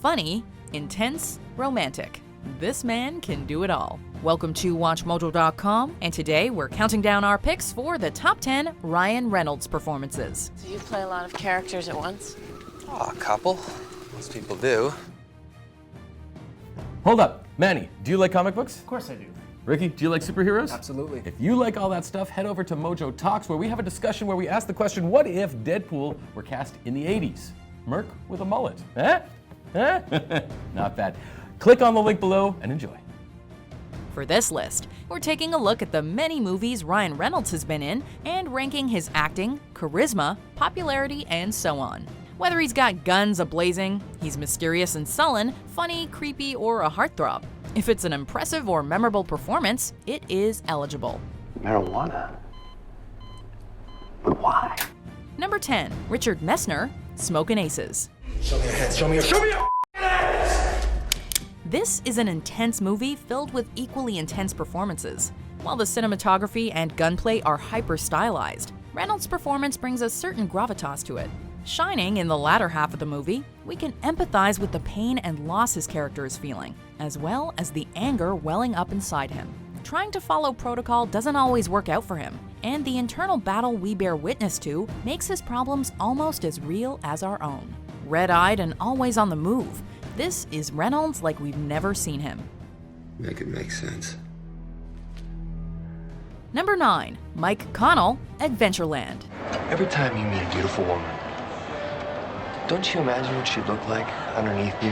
funny, intense, romantic. This man can do it all. Welcome to WatchMojo.com, and today we're counting down our picks for the top 10 Ryan Reynolds performances. So you play a lot of characters at once? Oh, a couple. Most people do. Hold up. Manny, do you like comic books? Of course I do. Ricky, do you like superheroes? Absolutely. If you like all that stuff, head over to Mojo Talks, where we have a discussion where we ask the question, what if Deadpool were cast in the 80s? Merc with a mullet. Eh? Eh? Not bad. Click on the link below and enjoy. For this list, we're taking a look at the many movies Ryan Reynolds has been in and ranking his acting, charisma, popularity, and so on. Whether he's got guns a-blazing, he's mysterious and sullen, funny, creepy, or a heartthrob. If it's an impressive or memorable performance, it is eligible. Marijuana? But why? Number 10, Richard Messner, Smokin' Aces. Show me your head, show me your head! This is an intense movie filled with equally intense performances. While the cinematography and gunplay are hyper-stylized, Reynolds' performance brings a certain gravitas to it. Shining in the latter half of the movie, we can empathize with the pain and loss his character is feeling, as well as the anger welling up inside him. Trying to follow protocol doesn't always work out for him, and the internal battle we bear witness to makes his problems almost as real as our own. Red-eyed and always on the move, this is Reynolds like we've never seen him. Make it make sense. Number 9, Mike Connell, Adventureland. Every time you meet a beautiful woman, don't you imagine what she'd look like underneath you?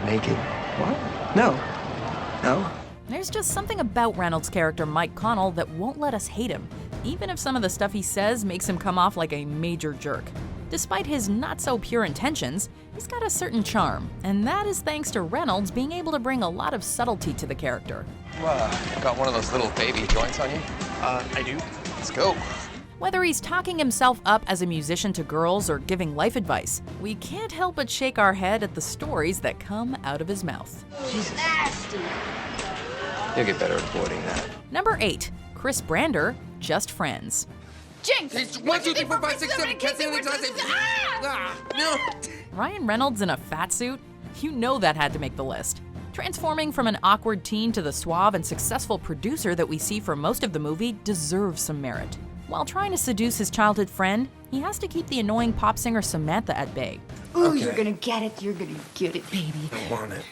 Naked? What? No. There's just something about Reynolds' character Mike Connell that won't let us hate him, even if some of the stuff he says makes him come off like a major jerk. Despite his not-so-pure intentions, he's got a certain charm, and that is thanks to Reynolds being able to bring a lot of subtlety to the character. Got one of those little baby joints on you? I do. Let's go. Whether he's talking himself up as a musician to girls or giving life advice, we can't help but shake our head at the stories that come out of his mouth. She's nasty. You'll get better at avoiding that. Number 8, Chris Brander, Just Friends. Jinx! It's 1, 2, 3, 4, 5, 6, 7. Can't say anything until I say. No. Ryan Reynolds in a fat suit? You know that had to make the list. Transforming from an awkward teen to the suave and successful producer that we see for most of the movie deserves some merit. While trying to seduce his childhood friend, he has to keep the annoying pop singer Samantha at bay. Ooh, Okay. You're gonna get it, baby. I want it.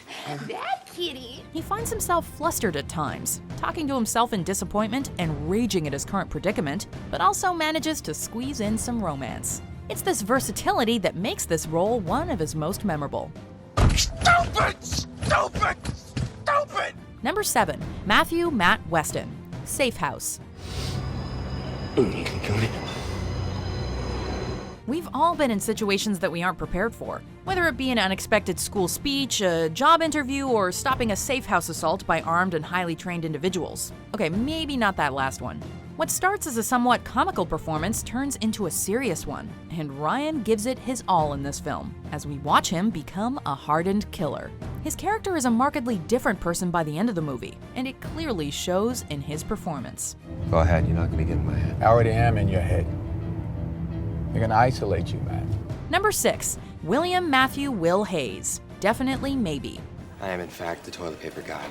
That kitty. He finds himself flustered at times, talking to himself in disappointment and raging at his current predicament, but also manages to squeeze in some romance. It's this versatility that makes this role one of his most memorable. Stupid! Number 7, Matthew Matt Weston, Safe House. We've all been in situations that we aren't prepared for, whether it be an unexpected school speech, a job interview, or stopping a safe house assault by armed and highly trained individuals. Okay, maybe not that last one. What starts as a somewhat comical performance turns into a serious one, and Ryan gives it his all in this film, as we watch him become a hardened killer. His character is a markedly different person by the end of the movie, and it clearly shows in his performance. Go ahead, you're not gonna get in my head. I already am in your head. They're gonna isolate you, man. Number 6, William Matthew Will Hayes, Definitely Maybe. I am, in fact, the toilet paper guy.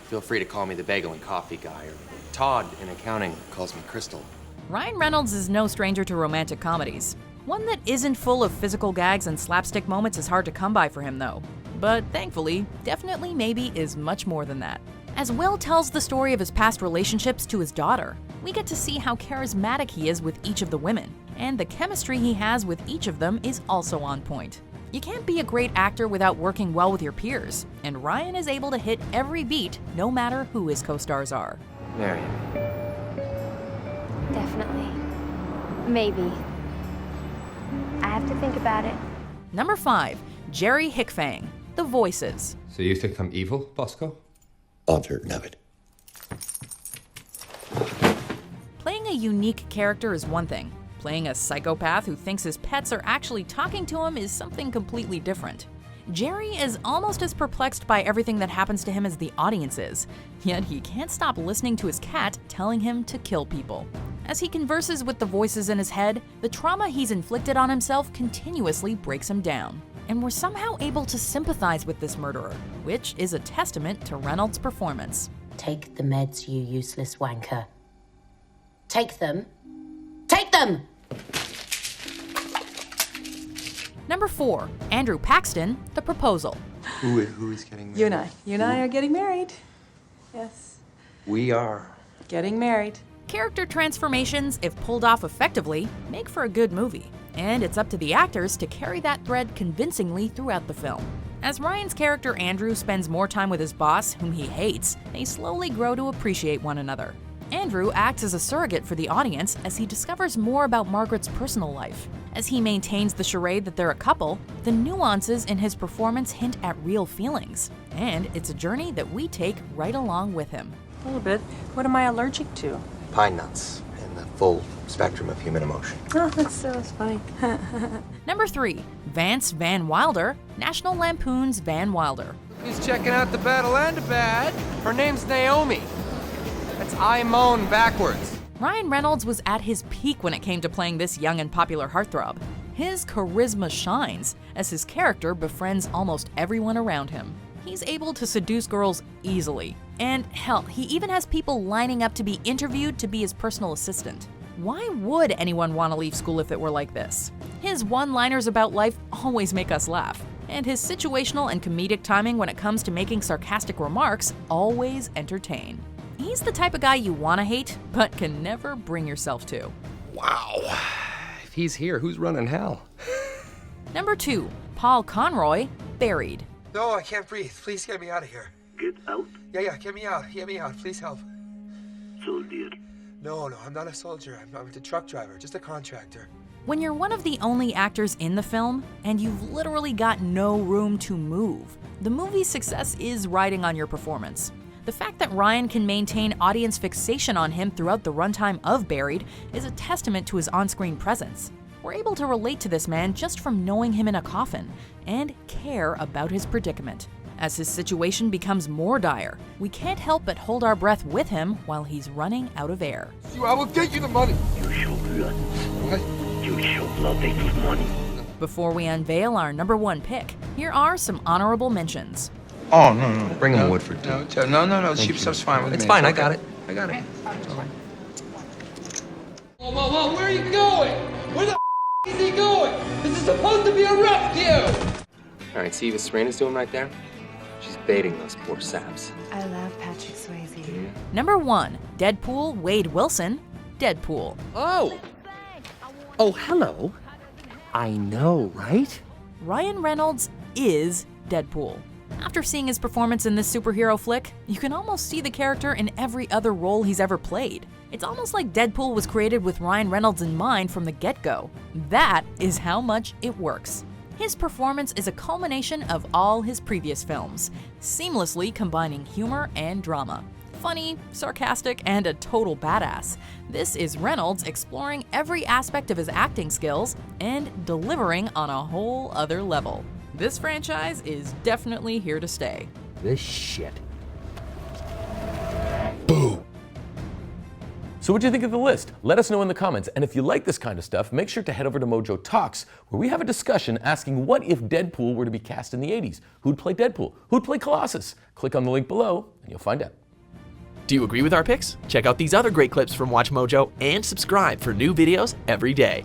Feel free to call me the bagel and coffee guy, or Todd in accounting calls me Crystal. Ryan Reynolds is no stranger to romantic comedies. One that isn't full of physical gags and slapstick moments is hard to come by for him, though. But thankfully, Definitely Maybe is much more than that. As Will tells the story of his past relationships to his daughter, we get to see how charismatic he is with each of the women, and the chemistry he has with each of them is also on point. You can't be a great actor without working well with your peers, and Ryan is able to hit every beat no matter who his co-stars are. Marion. Definitely. Maybe. I have to think about it. Number 5, Jerry Hickfang, The Voices. So you think I'm evil, Bosco? Uncertain of it. Playing a unique character is one thing. Playing a psychopath who thinks his pets are actually talking to him is something completely different. Jerry is almost as perplexed by everything that happens to him as the audience is, yet he can't stop listening to his cat telling him to kill people. As he converses with the voices in his head, the trauma he's inflicted on himself continuously breaks him down. and we're somehow able to sympathize with this murderer, which is a testament to Reynolds' performance. Take the meds, you useless wanker. Take them. Take them! Number 4, Andrew Paxton, The Proposal. Who is getting married? You and I are getting married. Yes. We are. Getting married. Character transformations, if pulled off effectively, make for a good movie, and it's up to the actors to carry that thread convincingly throughout the film. As Ryan's character Andrew spends more time with his boss, whom he hates, they slowly grow to appreciate one another. Andrew acts as a surrogate for the audience as he discovers more about Margaret's personal life. As he maintains the charade that they're a couple, the nuances in his performance hint at real feelings, and it's a journey that we take right along with him. A little bit. What am I allergic to? Pine nuts and the full spectrum of human emotion. Oh, that's funny. Number 3, Vance Van Wilder, National Lampoon's Van Wilder. Who's checking out the battle and bad? Her name's Naomi. That's I moan backwards. Ryan Reynolds was at his peak when it came to playing this young and popular heartthrob. His charisma shines as his character befriends almost everyone around him. He's able to seduce girls easily, and hell, he even has people lining up to be interviewed to be his personal assistant. Why would anyone want to leave school if it were like this? His one-liners about life always make us laugh, and his situational and comedic timing when it comes to making sarcastic remarks always entertain. He's the type of guy you want to hate, but can never bring yourself to. Wow. If he's here, who's running hell? Number 2, Paul Conroy, Buried. No, I can't breathe. Please get me out of here. Get out? Yeah, get me out. Get me out. Please help. Soldier. No, I'm not a soldier. I'm a truck driver, just a contractor. When you're one of the only actors in the film, and you've literally got no room to move, the movie's success is riding on your performance. The fact that Ryan can maintain audience fixation on him throughout the runtime of Buried is a testament to his on-screen presence. We're able to relate to this man just from knowing him in a coffin, and care about his predicament. As his situation becomes more dire, we can't help but hold our breath with him while he's running out of air. I will get you the money. You show blood. What? You show blood, they give money. Before we unveil our number 1 pick, here are some honorable mentions. Oh, no. Bring him Woodford. No. Cheap stuff's fine with me. It's fine, I okay. got it. I got it. Whoa, where are you going? Where the is he going? This is supposed to be a rescue! All right, see what Serena's doing right there? She's baiting those poor saps. I love Patrick Swayze. Number 1, Deadpool, Wade Wilson, Deadpool. Oh, hello. I know, right? Ryan Reynolds is Deadpool. After seeing his performance in this superhero flick, you can almost see the character in every other role he's ever played. It's almost like Deadpool was created with Ryan Reynolds in mind from the get-go. That is how much it works. His performance is a culmination of all his previous films, seamlessly combining humor and drama. Funny, sarcastic, and a total badass. This is Reynolds exploring every aspect of his acting skills and delivering on a whole other level. This franchise is definitely here to stay. This shit. Boo! So what'd you think of the list? Let us know in the comments. And if you like this kind of stuff, make sure to head over to Mojo Talks, where we have a discussion asking what if Deadpool were to be cast in the 80s? Who'd play Deadpool? Who'd play Colossus? Click on the link below and you'll find out. Do you agree with our picks? Check out these other great clips from WatchMojo and subscribe for new videos every day.